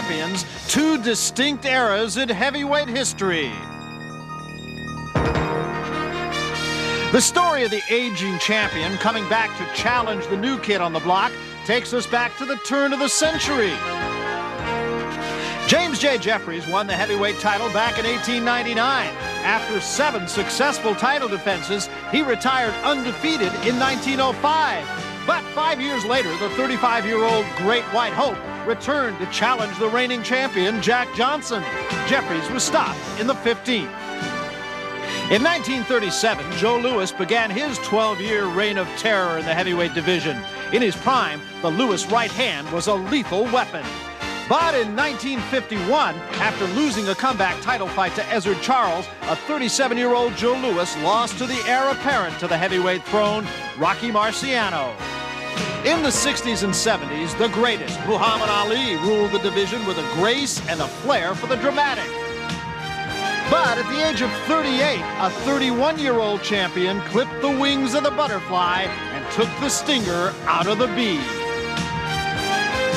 champions, two distinct eras in heavyweight history. The story of the aging champion coming back to challenge the new kid on the block takes us back to the turn of the century. James J. Jeffries won the heavyweight title back in 1899. After 7 successful title defenses, he retired undefeated in 1905. But 5 years later, the 35-year-old Great White Hope returned to challenge the reigning champion, Jack Johnson. Jeffries was stopped in the 15th. In 1937, Joe Louis began his 12-year reign of terror in the heavyweight division. In his prime, the Louis right hand was a lethal weapon. But in 1951, after losing a comeback title fight to Ezzard Charles, a 37-year-old Joe Louis lost to the heir apparent to the heavyweight throne, Rocky Marciano. In the 60s and 70s, the greatest, Muhammad Ali, ruled the division with a grace and a flair for the dramatic. But at the age of 38, a 31-year-old champion clipped the wings of the butterfly and took the stinger out of the bee.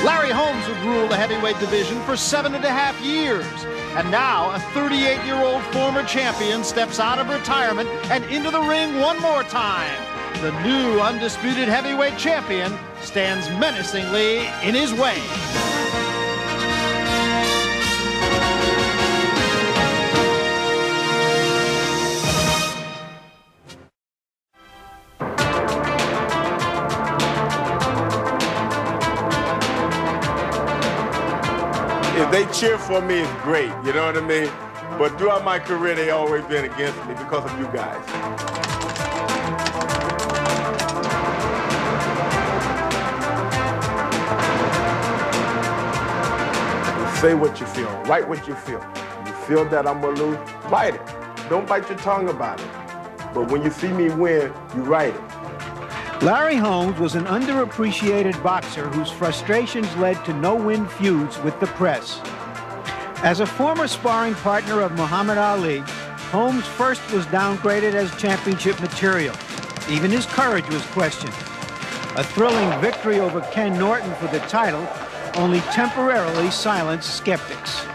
Larry Holmes would rule the heavyweight division for 7.5 years. And now a 38-year-old former champion steps out of retirement and into the ring one more time. The new undisputed heavyweight champion stands menacingly in his way. If they cheer for me, it's great, you know what I mean? But throughout my career, they always been against me because of you guys. Say what you feel, write what you feel. You feel that I'm gonna lose, write it. Don't bite your tongue about it. But when you see me win, you write it. Larry Holmes was an underappreciated boxer whose frustrations led to no-win feuds with the press. As a former sparring partner of Muhammad Ali, Holmes first was downgraded as championship material. Even his courage was questioned. A thrilling victory over Ken Norton for the title only temporarily silenced skeptics. This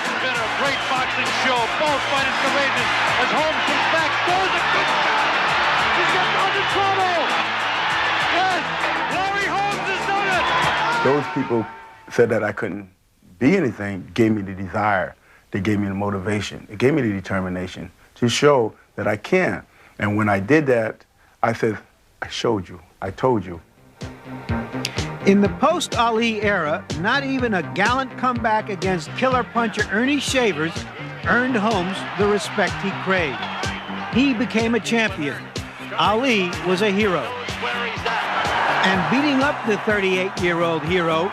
has been a great boxing show. Both fighters courageous as Holmes comes back, throws a good shot. He's got under trouble. Yes, Larry Holmes has done it. Those people said that I couldn't be anything, gave me the desire. They gave me the motivation. It gave me the determination to show that I can. And when I did that, I said, I showed you. I told you. In the post-Ali era, not even a gallant comeback against killer puncher Ernie Shavers earned Holmes the respect he craved. He became a champion. Ali was a hero. And beating up the 38-year-old hero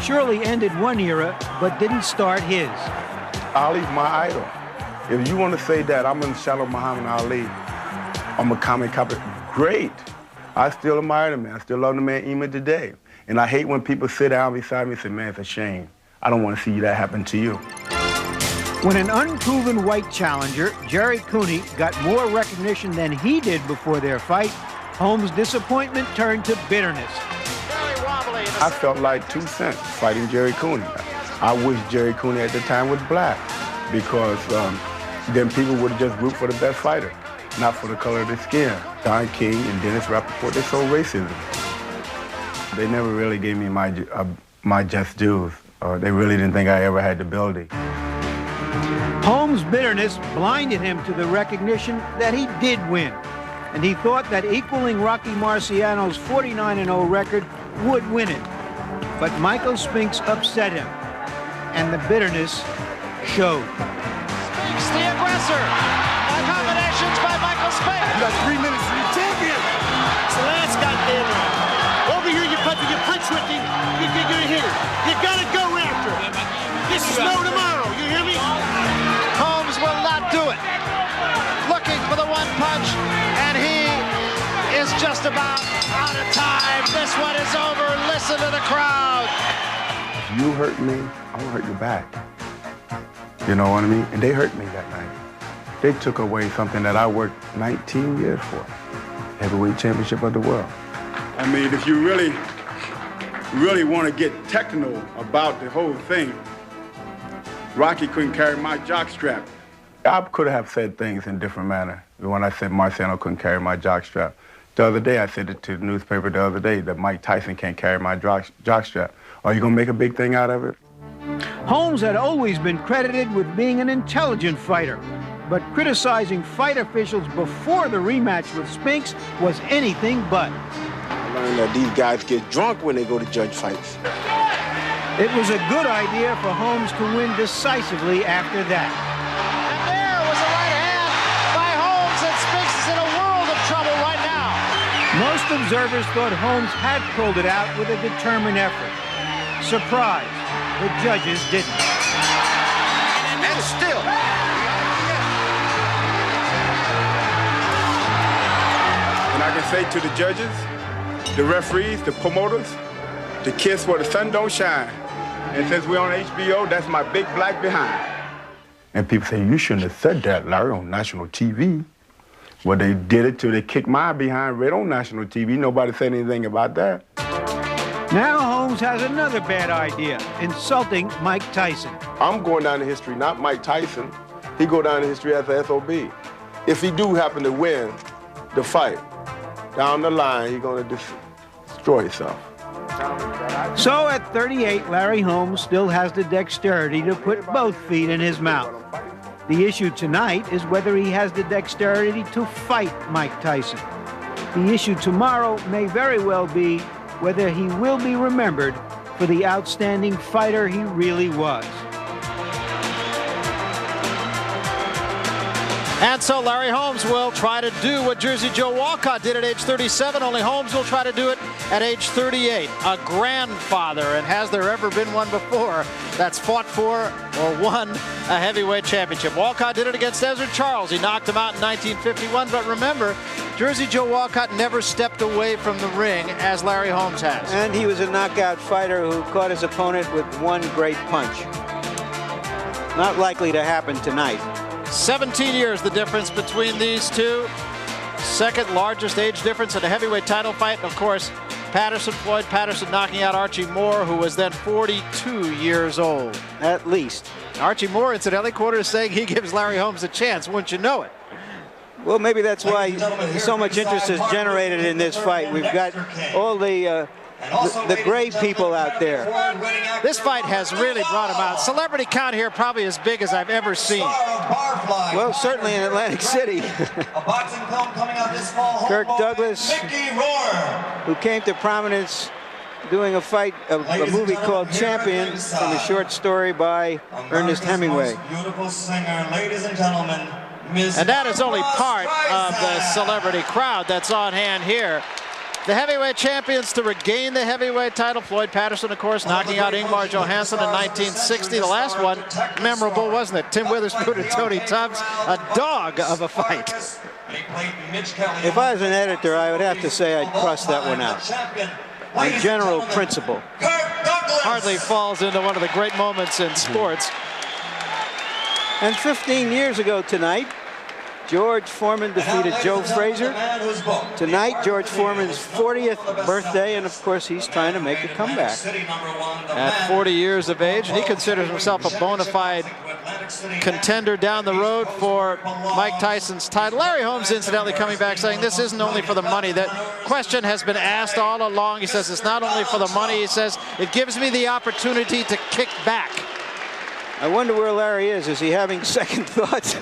surely ended one era, but didn't start his. Ali's my idol. If you want to say that I'm in the shadow of Muhammad Ali, I'm a comic copy, great. I still admire the man. I still love the man even today. And I hate when people sit down beside me and say, man, it's a shame. I don't want to see that happen to you. When an unproven white challenger, Jerry Cooney, got more recognition than he did before their fight, Holmes' disappointment turned to bitterness. I felt like 2 cents fighting Jerry Cooney. I wish Jerry Cooney at the time was black because then people would have just root for the best fighter, not for the color of their skin. Don King and Dennis Rappaport, they sold racism. They never really gave me my just dues. They really didn't think I ever had the ability. Holmes' bitterness blinded him to the recognition that he did win, and he thought that equaling Rocky Marciano's 49-0 record would win it. But Michael Spinks upset him, and the bitterness showed. Spinks, the aggressor. Combinations by Michael Spinks. You got 3 minutes to be champion. It's the last goddamn round. Over here, you punch with him, you're gonna hit it. You gotta go after it. This is no tomorrow, you hear me? Holmes will not do it. Looking for the one punch, and he is just about out of time. This one is over. Listen to the crowd. If you hurt me, I'm gonna hurt you back. You know what I mean? And they hurt me that night. They took away something that I worked 19 years for. Heavyweight championship of the world. I mean, if you really really want to get technical about the whole thing, Rocky couldn't carry my jockstrap. I could have said things in different manner when I said Marciano couldn't carry my jockstrap. The other day, I said it to the newspaper the other day that Mike Tyson can't carry my jockstrap. Are you going to make a big thing out of it? Holmes had always been credited with being an intelligent fighter, but criticizing fight officials before the rematch with Spinks was anything but. I learned that these guys get drunk when they go to judge fights. It was a good idea for Holmes to win decisively after that. And there was a right hand by Holmes, and Spinks is in a world of trouble right now. Most observers thought Holmes had pulled it out with a determined effort. Surprise, the judges didn't. And still. And I can say to the judges, the referees, the promoters, to kiss where the sun don't shine. And since we're on HBO, that's my big black behind. And people say, you shouldn't have said that, Larry, on national TV. Well, they did it till they kicked my behind right on national TV. Nobody said anything about that. Now Holmes has another bad idea, insulting Mike Tyson. I'm going down in history, not Mike Tyson. He go down in history as a SOB. If he do happen to win the fight, down the line, he's going to destroy himself. So at 38, Larry Holmes still has the dexterity to put both feet in his mouth. The issue tonight is whether he has the dexterity to fight Mike Tyson. The issue tomorrow may very well be whether he will be remembered for the outstanding fighter he really was. And so Larry Holmes will try to do what Jersey Joe Walcott did at age 37, only Holmes will try to do it at age 38. A grandfather, and has there ever been one before that's fought for or won a heavyweight championship? Walcott did it against Ezra Charles. He knocked him out in 1951, but remember, Jersey Joe Walcott never stepped away from the ring as Larry Holmes has. And he was a knockout fighter who caught his opponent with one great punch. Not likely to happen tonight. 17 years the difference between these two. Second largest age difference in a heavyweight title fight. And of course, Floyd Patterson knocking out Archie Moore, who was then 42 years old. At least. Archie Moore, incidentally, quoted as saying he gives Larry Holmes a chance, wouldn't you know it? Well, maybe that's why so much interest is generated in this fight. We've got all the great people out there. This fight has really brought him out. Celebrity count here probably as big as I've ever seen. Well, certainly in Atlantic City. Kirk Douglas, who came to prominence doing a movie called Champion, from a short story by Ernest Hemingway. Beautiful singer, ladies and gentlemen, Ms. And that is only part of the celebrity crowd that's on hand here. The heavyweight champions to regain the heavyweight title. Floyd Patterson, of course, knocking out Ingmar Johansson in 1960. The last one, memorable, wasn't it? Tim Witherspoon and Tony Tubbs, a dog of a fight. If I was an editor, I would have to say I'd cross that one out. On general principle. Hardly falls into one of the great moments in sports. And 15 years ago tonight, George Foreman defeated Joe Frazier. Tonight, George Foreman's 40th birthday, and of course, he's trying to make a comeback. At 40 years of age, and he considers himself a bona fide contender down the road for Mike Tyson's title. Larry Holmes, incidentally, coming back saying this isn't only for the money. That question has been asked all along. He says it's not only for the money. He says it gives me the opportunity to kick back. I wonder where Larry is. Is he having second thoughts?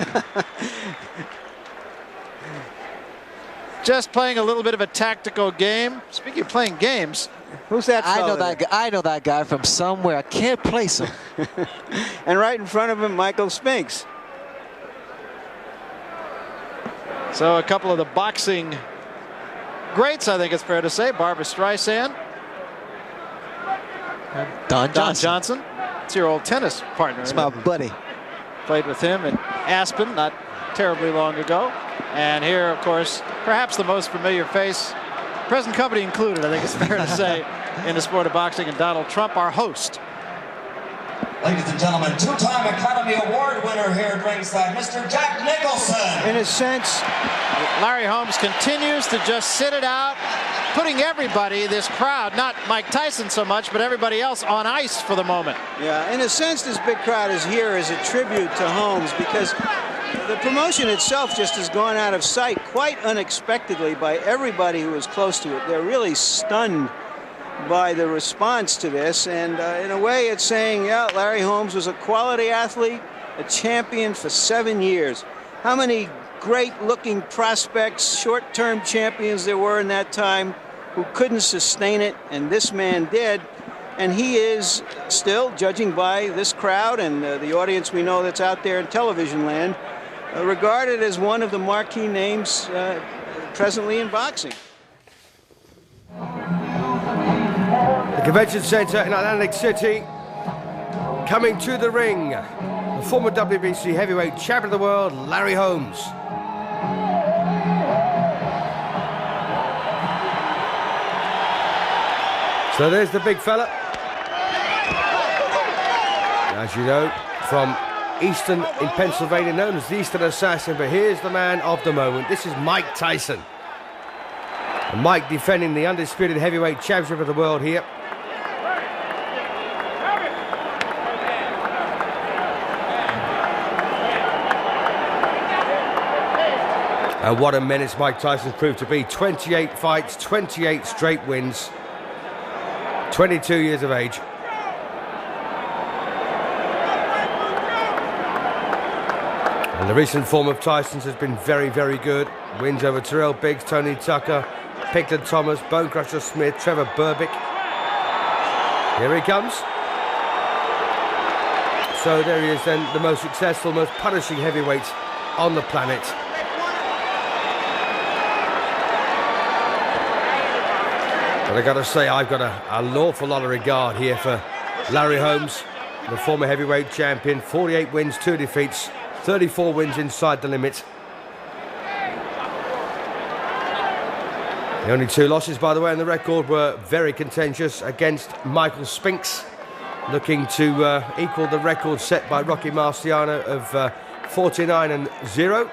Just playing a little bit of a tactical game. Speaking of playing games, who's that I fellow know that there? guy. I know that guy from somewhere. I can't place him. And right in front of him, Michael Spinks. So a couple of the boxing greats, I think it's fair to say. Barbra Streisand. Don Johnson. It's your old tennis partner. It's my buddy. Played with him in Aspen not terribly long ago. And here, of course, perhaps the most familiar face, present company included, I think it's fair to say, in the sport of boxing, and Donald Trump, our host. Ladies and gentlemen, two-time Academy Award winner here at ringside, Mr. Jack Nicholson. In a sense, Larry Holmes continues to just sit it out, putting everybody, this crowd, not Mike Tyson so much, but everybody else on ice for the moment. Yeah, in a sense, this big crowd is here as a tribute to Holmes because the promotion itself just has gone out of sight quite unexpectedly by everybody who was close to it. They're really stunned by the response to this, and in a way it's saying, yeah, Larry Holmes was a quality athlete, a champion for 7 years. How many great-looking prospects, short-term champions there were in that time who couldn't sustain it, and this man did. And he is still, judging by this crowd and the audience we know that's out there in television land, regarded as one of the marquee names presently in boxing. The Convention Center in Atlantic City, coming to the ring, the former WBC heavyweight champion of the world, Larry Holmes. So there's the big fella. As you know, from Easton in Pennsylvania, known as the Eastern Assassin, but here's the man of the moment. This is Mike Tyson. And Mike defending the undisputed heavyweight championship of the world here. And what a menace Mike Tyson proved to be. 28 fights, 28 straight wins, 22 years of age. And the recent form of Tyson's has been very, very good. Wins over Terrell Biggs, Tony Tucker, Picton Thomas, Bone Crusher Smith, Trevor Berbick. Here he comes. So there he is then, the most successful, most punishing heavyweight on the planet. But I gotta say, I've got an awful lot of regard here for Larry Holmes, the former heavyweight champion. 48 wins, 2 defeats, 34 wins inside the limit. The only 2 losses, by the way, on the record were very contentious against Michael Spinks, looking to equal the record set by Rocky Marciano of 49-0.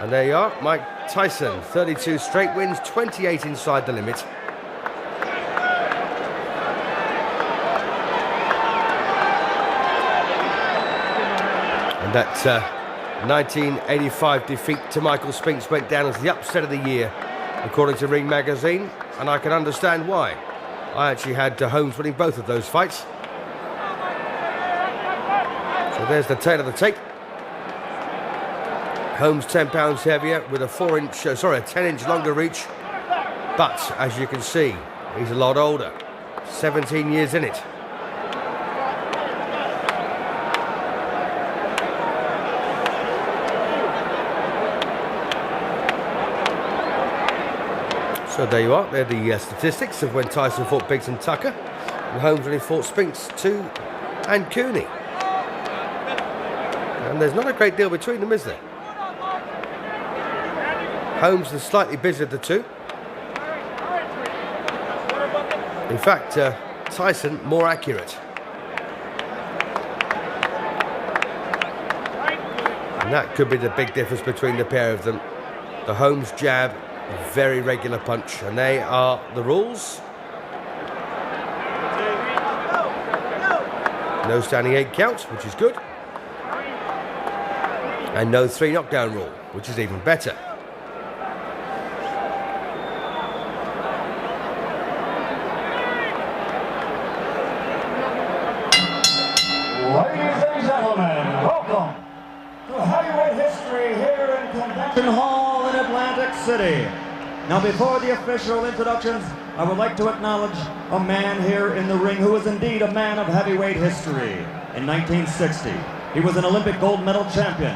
And there you are, Mike Tyson, 32 straight wins, 28 inside the limit. And that 1985 defeat to Michael Spinks went down as the upset of the year, according to Ring Magazine, and I can understand why. I actually had Holmes winning both of those fights. So there's the tail of the tape. Holmes 10 pounds heavier with a 10-inch longer reach, but as you can see, he's a lot older. 17 years in it. So there you are, they're the statistics of when Tyson fought Biggs and Tucker, and Holmes when he fought Spinks, 2 and Cooney. And there's not a great deal between them, is there? Holmes is slightly busier of the 2. In fact, Tyson more accurate. And that could be the big difference between the pair of them. The Holmes jab, very regular punch, and they are the rules. No standing 8 count, which is good. And no 3 knockdown rule, which is even better. Ladies and gentlemen, welcome to heavyweight history here in Convention Hall in Atlantic City. Now, before the official introductions, I would like to acknowledge a man here in the ring who is indeed a man of heavyweight history. In 1960, he was an Olympic gold medal champion.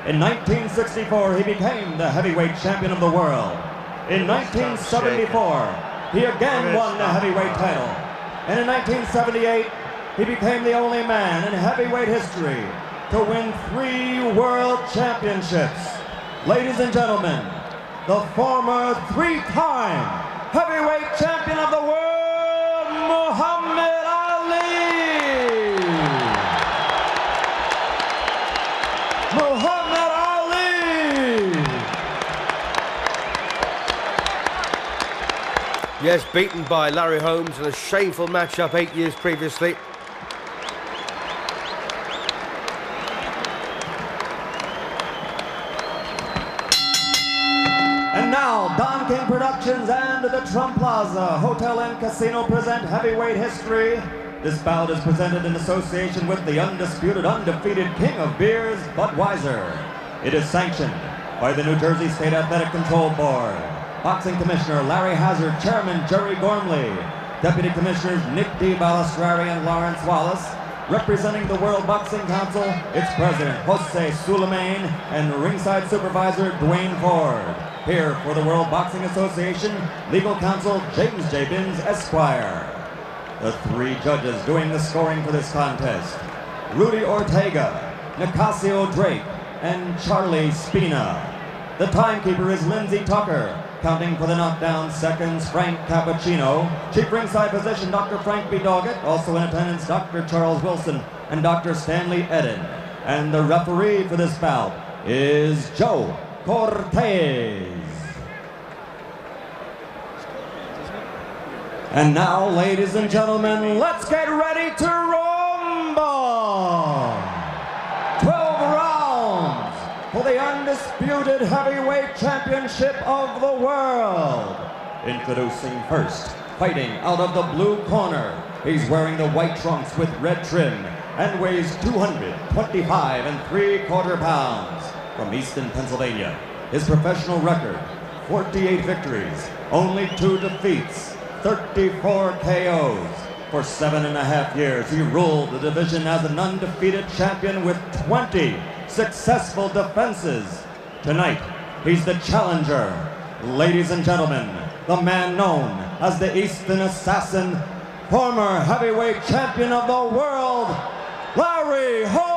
In 1964, he became the heavyweight champion of the world. In 1974, he again won the heavyweight title. And in 1978, he became the only man in heavyweight history to win 3 world championships. Ladies and gentlemen, the former 3-time heavyweight champion of the world, Muhammad Ali! Muhammad Ali! Yes, beaten by Larry Holmes in a shameful matchup 8 years previously. And now, Don King Productions and the Trump Plaza Hotel and Casino present Heavyweight History. This bout is presented in association with the undisputed, undefeated king of beers, Budweiser. It is sanctioned by the New Jersey State Athletic Control Board. Boxing Commissioner Larry Hazard, Chairman Jerry Gormley, Deputy Commissioners Nick D. Balistrari and Lawrence Wallace. Representing the World Boxing Council, its President Jose Suleiman and ringside supervisor Dwayne Ford. Here for the World Boxing Association, legal counsel James J. Binns, Esquire. The three judges doing the scoring for this contest: Rudy Ortega, Nicasio Drake, and Charlie Spina. The timekeeper is Lindsey Tucker. Counting for the knockdown seconds, Frank Cappuccino. Chief ringside physician, Dr. Frank B. Doggett. Also in attendance, Dr. Charles Wilson and Dr. Stanley Eden. And the referee for this bout is Joe Cortez. And now, ladies and gentlemen, let's get ready to rumble! 12 rounds for the undisputed heavyweight championship of the world. Introducing first, fighting out of the blue corner. He's wearing the white trunks with red trim and weighs 225 3/4 pounds. From Easton, Pennsylvania, his professional record, 48 victories, only 2 defeats, 34 KOs. For 7.5 years, he ruled the division as an undefeated champion with 20 successful defenses. Tonight, he's the challenger. Ladies and gentlemen, the man known as the Easton Assassin, former heavyweight champion of the world, Larry Holmes!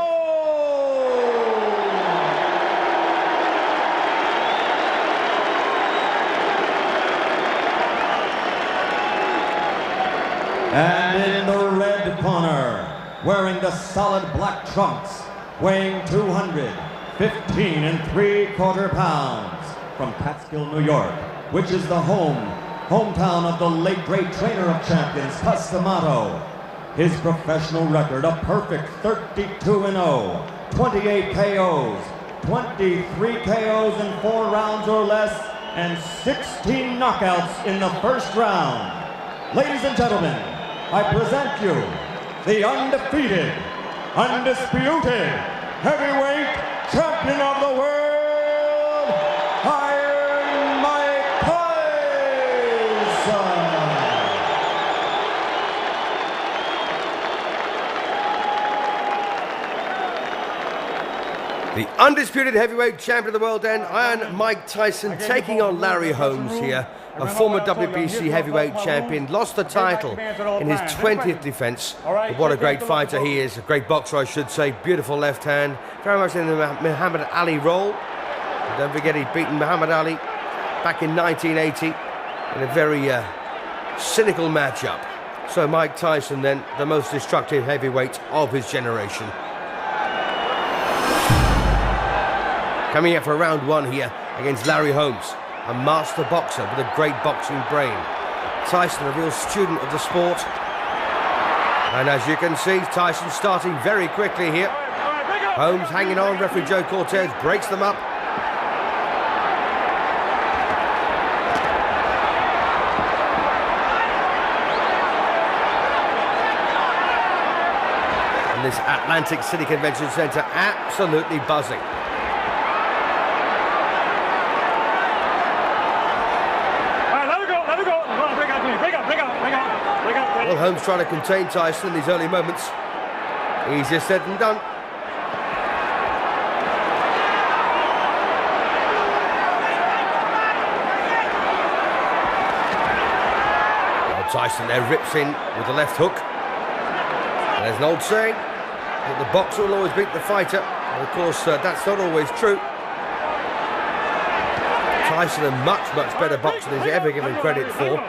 And in the red corner, wearing the solid black trunks, weighing 215 3/4 pounds, from Catskill, New York, which is the hometown of the late great trainer of champions, Cus D'Amato. His professional record, a perfect 32-0, 28 KOs, 23 KOs in 4 rounds or less, and 16 knockouts in the first round. Ladies and gentlemen, I present you the undefeated, undisputed heavyweight champion of the world, Iron Mike Tyson. The undisputed heavyweight champion of the world then, Iron Mike Tyson, taking on Larry Holmes here. A former WBC heavyweight champion, lost the title in his 20th defense. But what a great fighter he is, a great boxer I should say, beautiful left hand, very much in the Muhammad Ali role. And don't forget he'd beaten Muhammad Ali back in 1980 in a very cynical matchup. So Mike Tyson then, the most destructive heavyweight of his generation. Coming up for round 1 here against Larry Holmes, a master boxer with a great boxing brain. Tyson, a real student of the sport. And as you can see, Tyson starting very quickly here. Holmes hanging on, referee Joe Cortez breaks them up. And this Atlantic City Convention Center absolutely buzzing. Well, Holmes trying to contain Tyson in these early moments. Easier said than done. Well, Tyson there rips in with the left hook. And there's an old saying that the boxer will always beat the fighter. And of course, that's not always true. Tyson, a much, much better boxer than he's ever given credit for.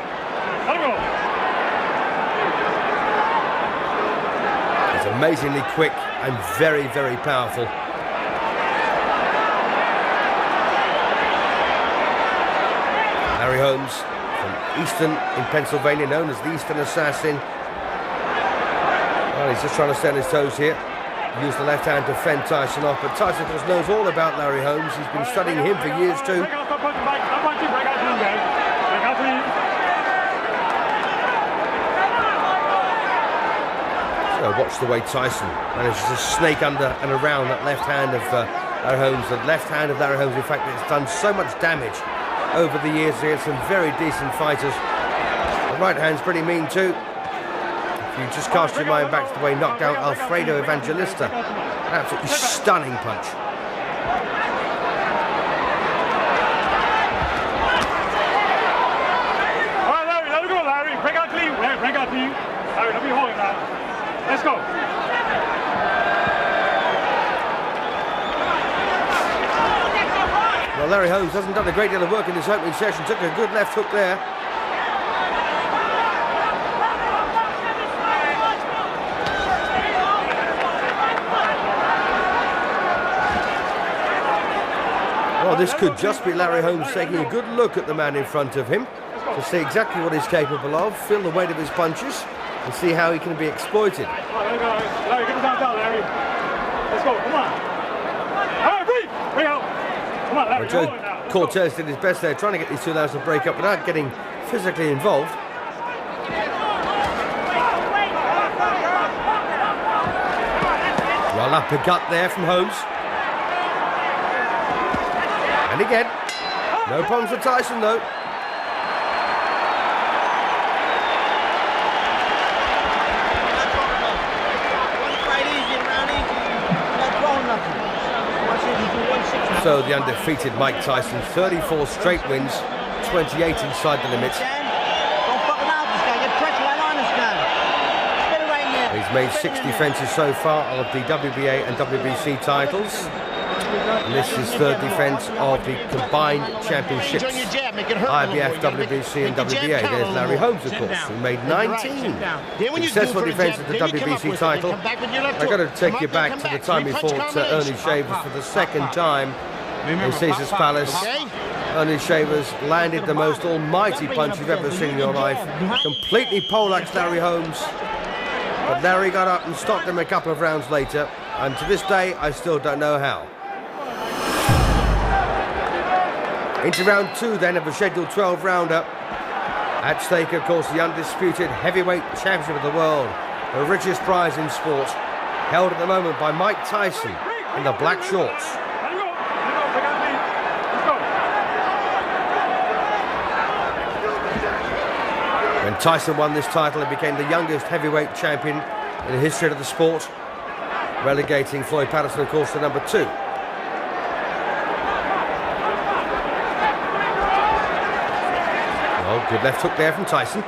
Amazingly quick and very, very powerful. Larry Holmes from Easton in Pennsylvania, known as the Eastern Assassin. Well, he's just trying to stay on his toes here. Use the left hand to fend Tyson off, but Tyson, of course, knows all about Larry Holmes. He's been studying him for years too. So watch the way Tyson manages to snake under and around that left hand of Larry Holmes. The left hand of Larry Holmes, in fact, it's done so much damage over the years against some very decent fighters. The right hand's pretty mean too. If you just cast your mind back to the way he knocked out Alfredo Evangelista, an absolutely stunning punch. All right, Larry, let it go, Larry. Break out clean. Break out clean. Larry, let me hold it now. Let's go. Well, Larry Holmes hasn't done a great deal of work in this opening session. Took a good left hook there. Well, this could just be Larry Holmes taking a good look at the man in front of him to see exactly what he's capable of, feel the weight of his punches, and see how he can be exploited. Larry, get him down, Larry. Let's go, come on. All right, breathe. Bring out. Come on, Larry. Well, Joe Cortez did his best there, trying to get these two lads to break up without getting physically involved. Well, uppercut there from Holmes. And again, no problems for Tyson though. So the undefeated Mike Tyson, 34 straight wins, 28 inside the limit. He's made 6 defences so far of the WBA and WBC titles. And this is 3rd defence of the combined championships, IBF, WBC and WBA. There's Larry Holmes, of course, who made 19 successful defences of the WBC title. I've got to take you back to the time he fought Ernie Shavers for the 2nd time in Caesar's Palace. Ernie Shavers landed the most almighty punch you've ever seen in your life. Completely poleaxed Larry Holmes. But Larry got up and stopped him a couple of rounds later. And to this day, I still don't know how. Into round 2 then of a scheduled 12 rounder. At stake, of course, the undisputed heavyweight championship of the world, the richest prize in sport, held at the moment by Mike Tyson in the black shorts. When Tyson won this title, he became the youngest heavyweight champion in the history of the sport, relegating Floyd Patterson, of course, to number 2. Oh, good left hook there from Tyson.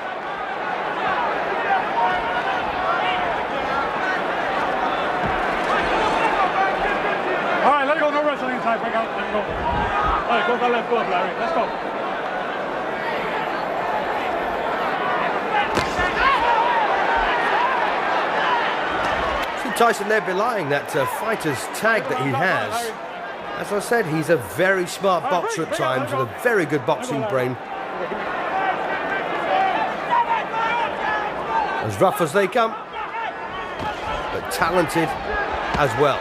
All right, let it go. No wrestling inside. Break out. Let it go. All right, go left. Go up, Larry. Let's go. See Tyson there belying that fighter's tag that he has. As I said, he's a very smart boxer at times with a very good boxing brain. As rough as they come, but talented as well.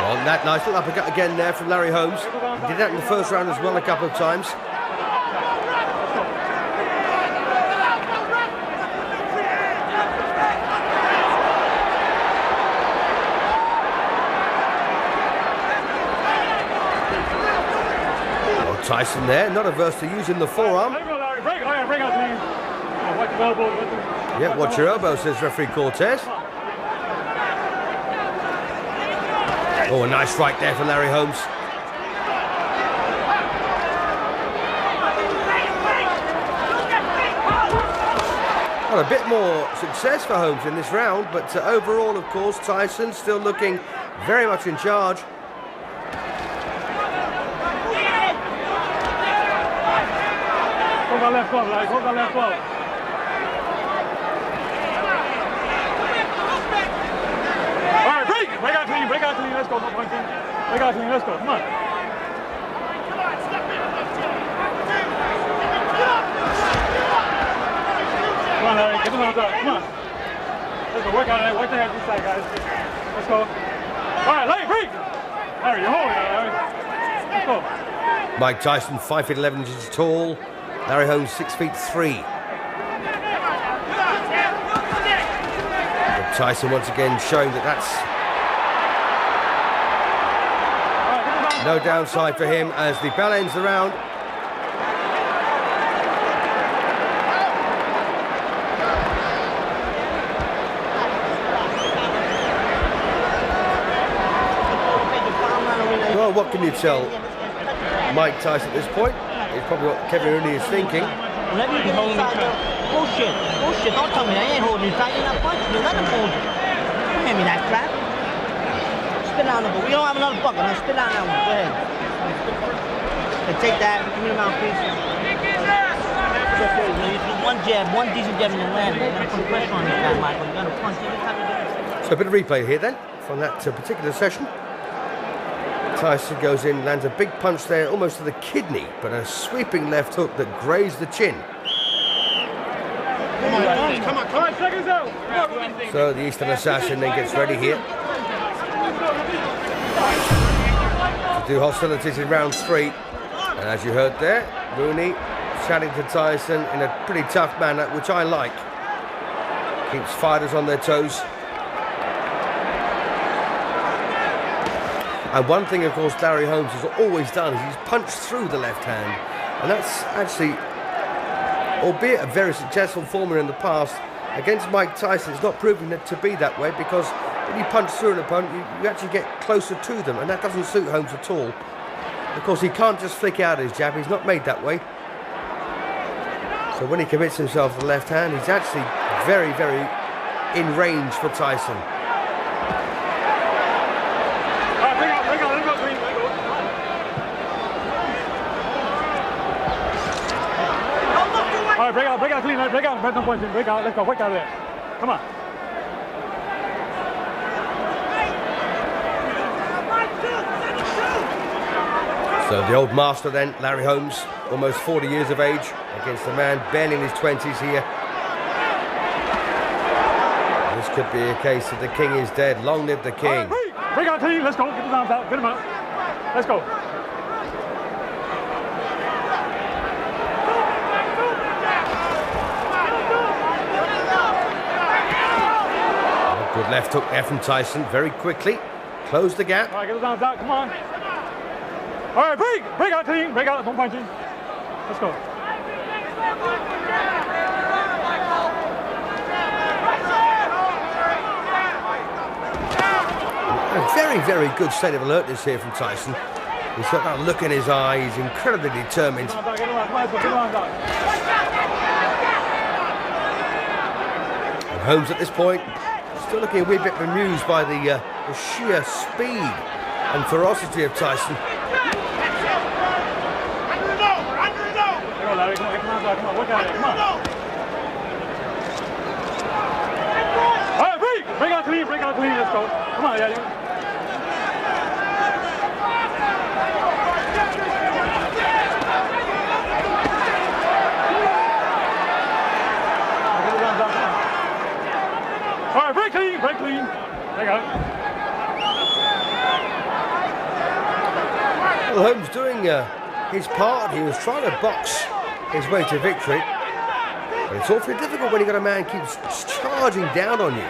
Well, that nice little uppercut again there from Larry Holmes. He did that in the first round as well a couple of times. Tyson there, not averse to using the forearm. Yeah, watch your elbow, says referee Cortez. Oh, a nice right there for Larry Holmes. Well, a bit more success for Holmes in this round, but overall, of course, Tyson still looking very much in charge. that left glove, Larry. Hold that left glove. All right, break! Break out clean, let's go. No punching. Break out clean, let's go. Come on. Come on, Larry, get them on top. Come on. Let's go, work on it. Work the head this side, guys. Let's go. All right, Larry, break! Larry, you're holding it, Larry. Let's go. Mike Tyson, 5 feet 11 inches tall. Larry Holmes, 6 feet 3. But Tyson once again showing that that's no downside for him as the bell ends the round. Well, what can you tell Mike Tyson at this point? It's probably what Kevin Rooney is thinking. Whenever you get inside the bullshit, don't tell me I ain't holding you tight, you're not punching me, let him hold you. Don't hand me that crap. Spit down the ball. We don't have another bucket, now spit down that one, go ahead. And take that, give me the mouthpiece. You do one jab, one decent jab in your land, you're gonna put pressure on this guy, Michael. You're gonna punch every time you do it. So a bit of replay here then, from that particular session. Tyson goes in, lands a big punch there, almost to the kidney, but a sweeping left hook that grazed the chin. Come on, seconds out. So the Eastern Assassin then gets ready here to do hostilities in round 3. And as you heard there, Rooney chatting to Tyson in a pretty tough manner, which I like. Keeps fighters on their toes. And one thing, of course, Larry Holmes has always done is he's punched through the left hand. And that's actually, albeit a very successful formula in the past, against Mike Tyson, it's not proving it to be that way because when you punch through an opponent, you actually get closer to them, and that doesn't suit Holmes at all. Of course, he can't just flick out his jab. He's not made that way. So when he commits himself to the left hand, he's actually very, very in range for Tyson. All right, break out clean, break out, no punching, break out, let's go, work out there. Come on. So the old master then, Larry Holmes, almost 40 years of age, against a man barely in his 20s here. This could be a case that the king is dead. Long live the king. Break out clean, let's go, get his arms out, get him out. Let's go. Good left hook there from Tyson, very quickly. Close the gap. All right, get his arms out, come on. All right, break out clean, break out, don't punch him. Let's go. A very, very good state of alertness here from Tyson. He's got that look in his eye, he's incredibly determined. And Holmes at this point, still looking a wee bit bemused by the sheer speed and ferocity of Tyson. Larry, come on, work out it, come on. All right, break out clean, let's go. Come on, yeah. All right, break clean, break out. Well, Holmes doing his part. He was trying to box his way to victory, but it's awfully difficult when you've got a man keeps charging down on you.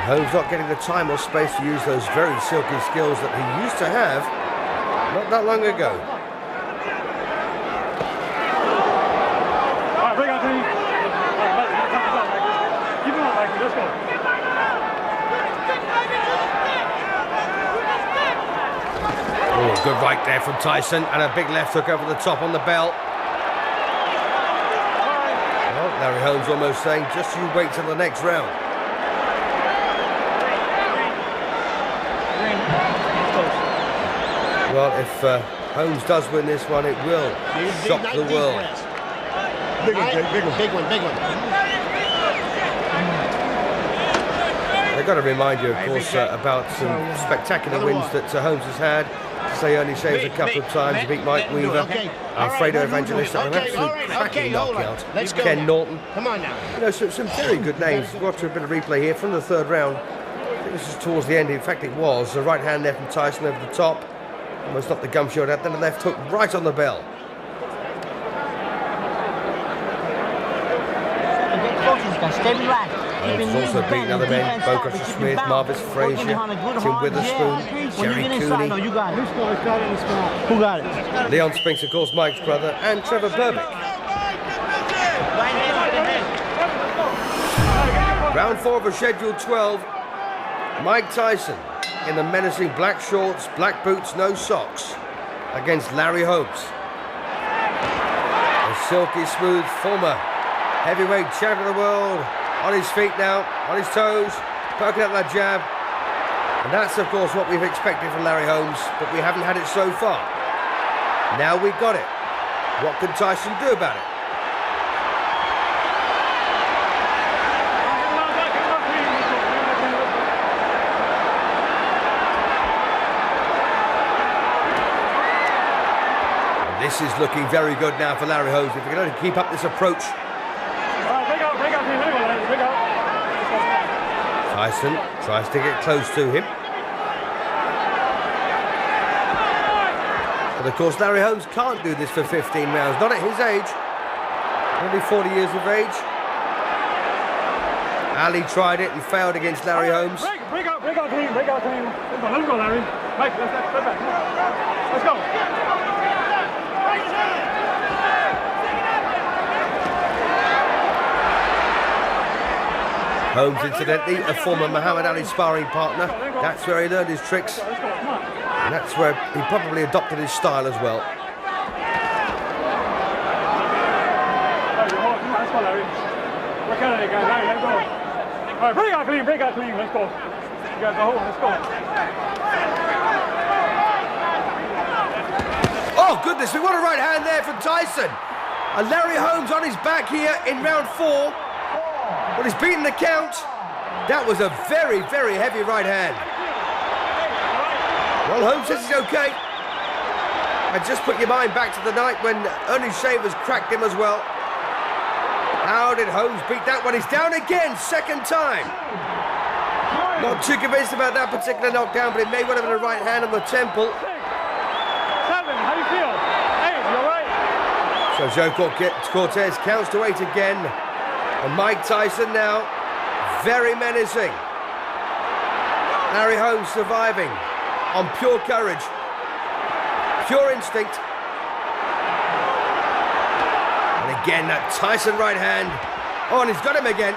Holmes not getting the time or space to use those very silky skills that he used to have not that long ago. All right, break out clean. Keep him up, Mikey, let's go. Oh, good right there from Tyson, and a big left hook over the top on the bell. Well, Larry Holmes almost saying, just you wait till the next round. Well, if Holmes does win this one, it will shock the world. Big one. I've got to remind you, of course, about some spectacular wins that Holmes has had. Say only saves a couple of times. He beat Mike Weaver, Alfredo Evangelista, an absolute cracking knockout. Ken Norton. Come on now. You know, some very good names. We've got to a bit of replay here from the third round. I think this is towards the end. In fact, it was. The right hand there from Tyson over the top. Almost knocked the gum shield out. Then the left hook right on the bell. Stay relaxed. Holmes has also beaten other men, Bo Crusher Smith, Marvis Frazier, Tim Witherspoon, Jerry Cooney. No, you got it. Who got it? Leon Spinks, of course, Mike's brother, and Trevor Burbick. Round 4 of a scheduled 12. Mike Tyson in the menacing black shorts, black boots, no socks against Larry Holmes. A silky smooth former heavyweight champion of the world, on his feet now, on his toes, poking up that jab. And that's, of course, what we've expected from Larry Holmes, but we haven't had it so far. Now we've got it. What can Tyson do about it? And this is looking very good now for Larry Holmes. If you're going to keep up this approach. Tyson tries to get close to him. But of course Larry Holmes can't do this for 15 rounds, not at his age. Only 40 years of age. Ali tried it and failed against Larry Holmes. Break out team. Let's go, Larry. Mike, let's back. Let's go. Holmes, incidentally, a former Muhammad Ali sparring partner. That's where he learned his tricks. And that's where he probably adopted his style as well. Let's go, Larry. We're killing it, guys. Larry, let's go. All right, break out clean. Let's go. You guys go home. Let's go. Oh, goodness me, what a right hand there from Tyson. And Larry Holmes on his back here in round 4. Well, he's beaten the count. That was a very, very heavy right hand. Well, Holmes says he's okay. And just put your mind back to the night when Ernie Shavers cracked him as well. How did Holmes beat that one? He's down again, second time. Not too convinced about that particular knockdown, but it may well have been a right hand on the temple. Seven, how do you feel? Hey, you all right? So Joe Cortez counts to 8 again. And Mike Tyson now, very menacing. Larry Holmes surviving on pure courage, pure instinct. And again, that Tyson right hand. Oh, and he's got him again.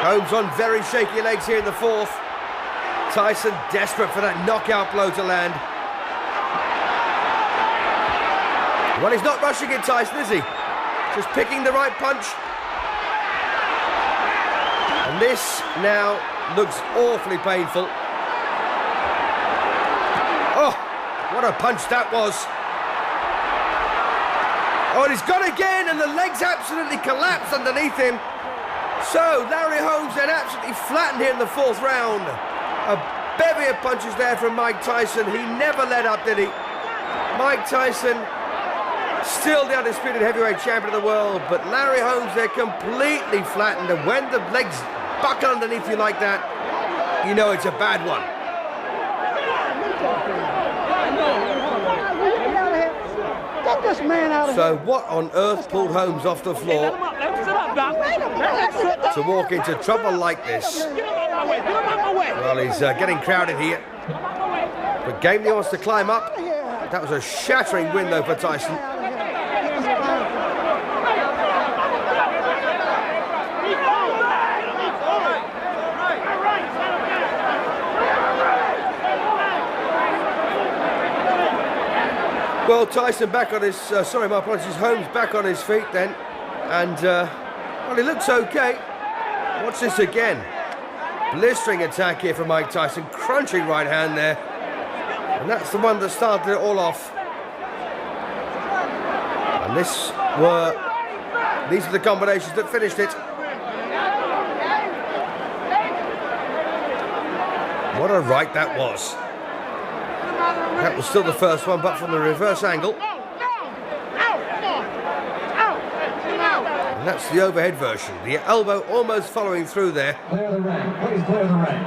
Holmes on very shaky legs here in the 4th. Tyson desperate for that knockout blow to land. Well, he's not rushing it, Tyson, is he? Just picking the right punch. And this now looks awfully painful. Oh, what a punch that was. Oh, and he's got again, and the legs absolutely collapsed underneath him. So, Larry Holmes then absolutely flattened here in the 4th round. A bevy of punches there from Mike Tyson. He never let up, did he? Mike Tyson, still the undisputed heavyweight champion of the world, but Larry Holmes, they're completely flattened, and when the legs buckle underneath you like that, you know it's a bad one. Get this man out of here. So what on earth pulled Holmes off the floor to walk into trouble like this? Well, he's getting crowded here. But Gamely wants to climb up. That was a shattering win, though, for Tyson. Well, Tyson back on his, sorry, my apologies, Holmes back on his feet then. And, well, he looks okay. Watch this again. Blistering attack here from Mike Tyson. Crunching right hand there. And that's the one that started it all off. And these are the combinations that finished it. What a right that was. That was still the first one, but from the reverse angle. And that's the overhead version. The elbow almost following through there. Clear the ring. Please clear the ring.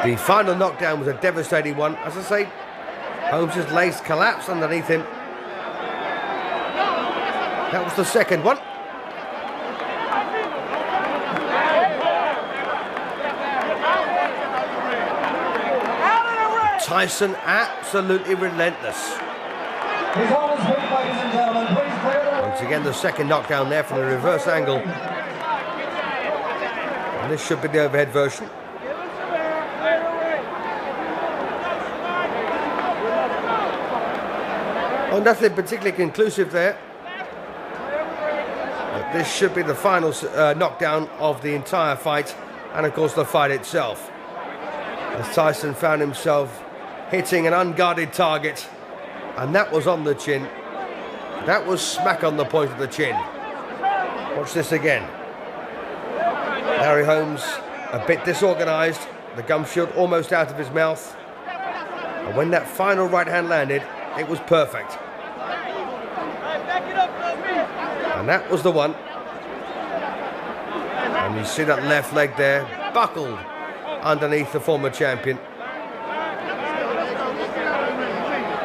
The final knockdown was a devastating one. As I say, Holmes' legs collapsed underneath him. That was the second one. Tyson absolutely relentless. Once again, the second knockdown there from the reverse angle. And this should be the overhead version. Oh, nothing particularly conclusive there. But this should be the final knockdown of the entire fight, and of course the fight itself. As Tyson found himself hitting an unguarded target, and that was on the chin. That was smack on the point of the chin. Watch this again. Larry Holmes a bit disorganised, the gum shield almost out of his mouth, and when that final right hand landed, it was perfect. And that was the one. And you see that left leg there, buckled underneath the former champion.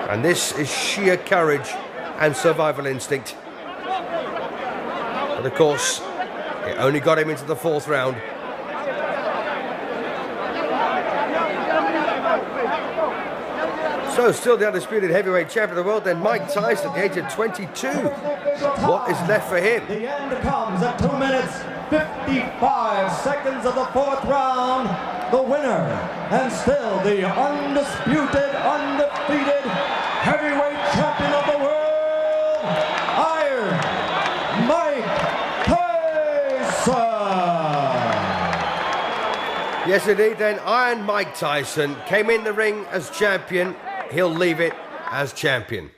And this is sheer courage and survival instinct. But of course, it only got him into the fourth round. So, still the undisputed heavyweight champion of the world, then Mike Tyson at the age of 22. What is left for him? The end comes at 2 minutes, 55 seconds of the fourth round. The winner, and still the undisputed, undefeated heavyweight champion of the world, Iron Mike Tyson. Yes, indeed, then Iron Mike Tyson came in the ring as champion. He'll leave it as champion.